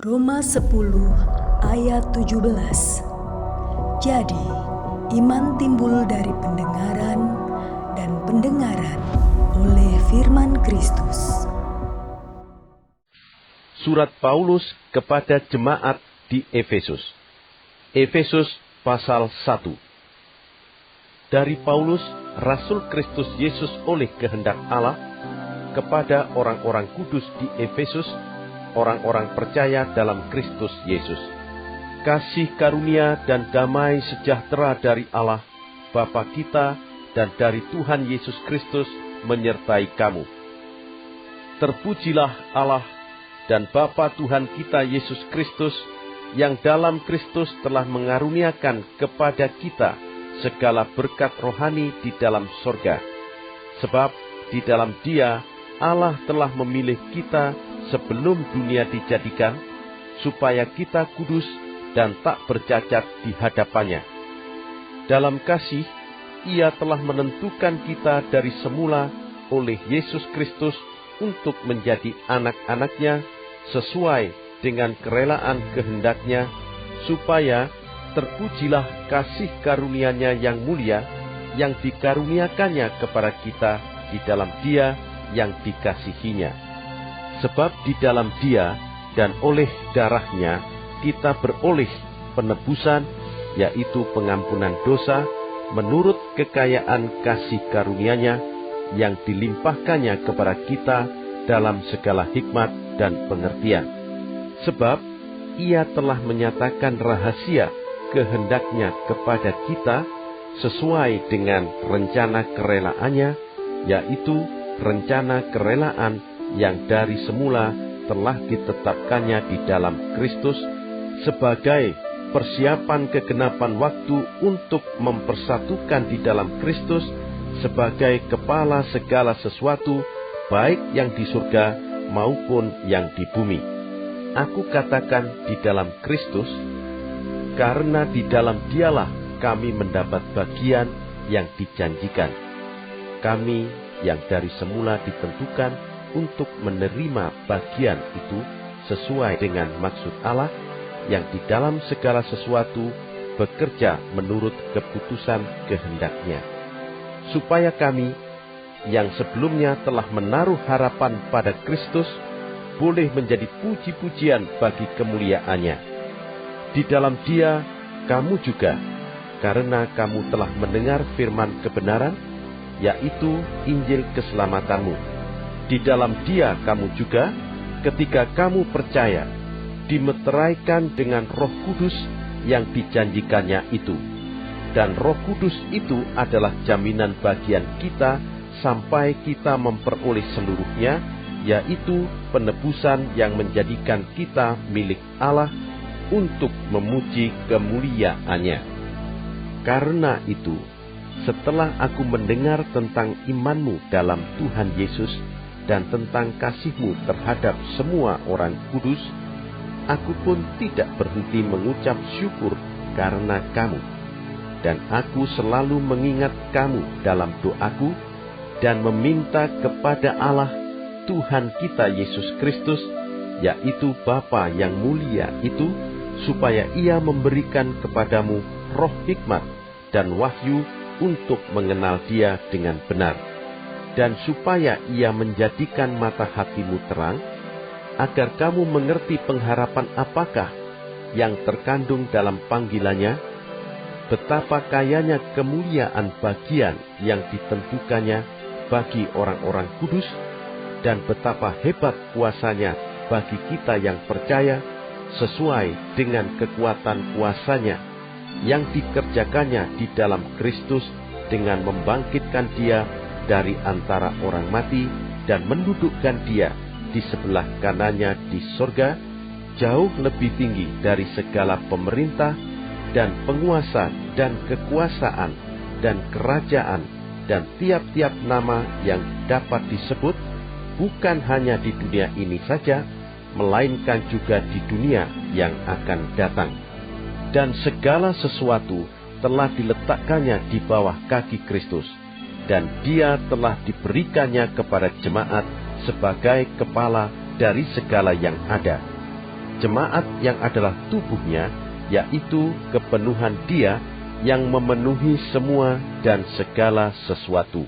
Roma 10 ayat 17. Jadi, iman timbul dari pendengaran, dan pendengaran oleh firman Kristus. Surat Paulus kepada jemaat di Efesus. Efesus pasal 1. Dari Paulus, Rasul Kristus Yesus oleh kehendak Allah, kepada orang-orang kudus di Efesus, orang-orang percaya dalam Kristus Yesus. Kasih karunia dan damai sejahtera dari Allah, Bapa kita, dan dari Tuhan Yesus Kristus menyertai kamu. Terpujilah Allah dan Bapa Tuhan kita Yesus Kristus, yang dalam Kristus telah mengaruniakan kepada kita segala berkat rohani di dalam sorga. Sebab di dalam Dia Allah telah memilih kita sebelum dunia dijadikan, supaya kita kudus dan tak bercacat di hadapannya. Dalam kasih, Ia telah menentukan kita dari semula oleh Yesus Kristus untuk menjadi anak-anaknya sesuai dengan kerelaan kehendak-Nya, supaya terpujilah kasih karunia-Nya yang mulia, yang dikaruniakannya kepada kita di dalam Dia yang dikasihinya. Sebab di dalam Dia dan oleh darah-Nya kita beroleh penebusan, yaitu pengampunan dosa, menurut kekayaan kasih karunia-Nya yang dilimpahkannya kepada kita dalam segala hikmat dan pengertian. Sebab Ia telah menyatakan rahasia kehendak-Nya kepada kita sesuai dengan rencana kerelaannya, yaitu rencana kerelaan yang dari semula telah ditetapkannya di dalam Kristus sebagai persiapan kegenapan waktu untuk mempersatukan di dalam Kristus sebagai kepala segala sesuatu, baik yang di surga maupun yang di bumi. Aku katakan di dalam Kristus, karena di dalam Dialah kami mendapat bagian yang dijanjikan. Kami yang dari semula ditentukan untuk menerima bagian itu sesuai dengan maksud Allah yang di dalam segala sesuatu bekerja menurut keputusan kehendak-Nya. Supaya kami yang sebelumnya telah menaruh harapan pada Kristus boleh menjadi puji-pujian bagi kemuliaan-Nya. Di dalam Dia kamu juga, karena kamu telah mendengar firman kebenaran, yaitu Injil keselamatanmu. Di dalam Dia kamu juga, ketika kamu percaya, dimeteraikan dengan Roh Kudus yang dijanjikannya itu. Dan Roh Kudus itu adalah jaminan bagian kita sampai kita memperoleh seluruhnya, yaitu penebusan yang menjadikan kita milik Allah untuk memuji kemuliaan-Nya. Karena itu, setelah aku mendengar tentang imanmu dalam Tuhan Yesus dan tentang kasihmu terhadap semua orang kudus, aku pun tidak berhenti mengucap syukur karena kamu. Dan aku selalu mengingat kamu dalam doaku dan meminta kepada Allah Tuhan kita Yesus Kristus, yaitu Bapa yang mulia itu, supaya Ia memberikan kepadamu roh hikmat dan wahyu untuk mengenal Dia dengan benar, dan supaya Ia menjadikan mata hatimu terang, agar kamu mengerti pengharapan apakah yang terkandung dalam panggilannya, betapa kayanya kemuliaan bagian yang ditentukannya bagi orang-orang kudus, dan betapa hebat kuasanya bagi kita yang percaya, sesuai dengan kekuatan kuasanya yang dikerjakannya di dalam Kristus dengan membangkitkan Dia dari antara orang mati dan mendudukkan Dia di sebelah kanannya di sorga, jauh lebih tinggi dari segala pemerintah dan penguasa dan kekuasaan dan kerajaan dan tiap-tiap nama yang dapat disebut, bukan hanya di dunia ini saja, melainkan juga di dunia yang akan datang. Dan segala sesuatu telah diletakkannya di bawah kaki Kristus, dan Dia telah diberikannya kepada jemaat sebagai kepala dari segala yang ada. jemaat yang adalah tubuhnya, yaitu kepenuhan Dia yang memenuhi semua dan segala sesuatu.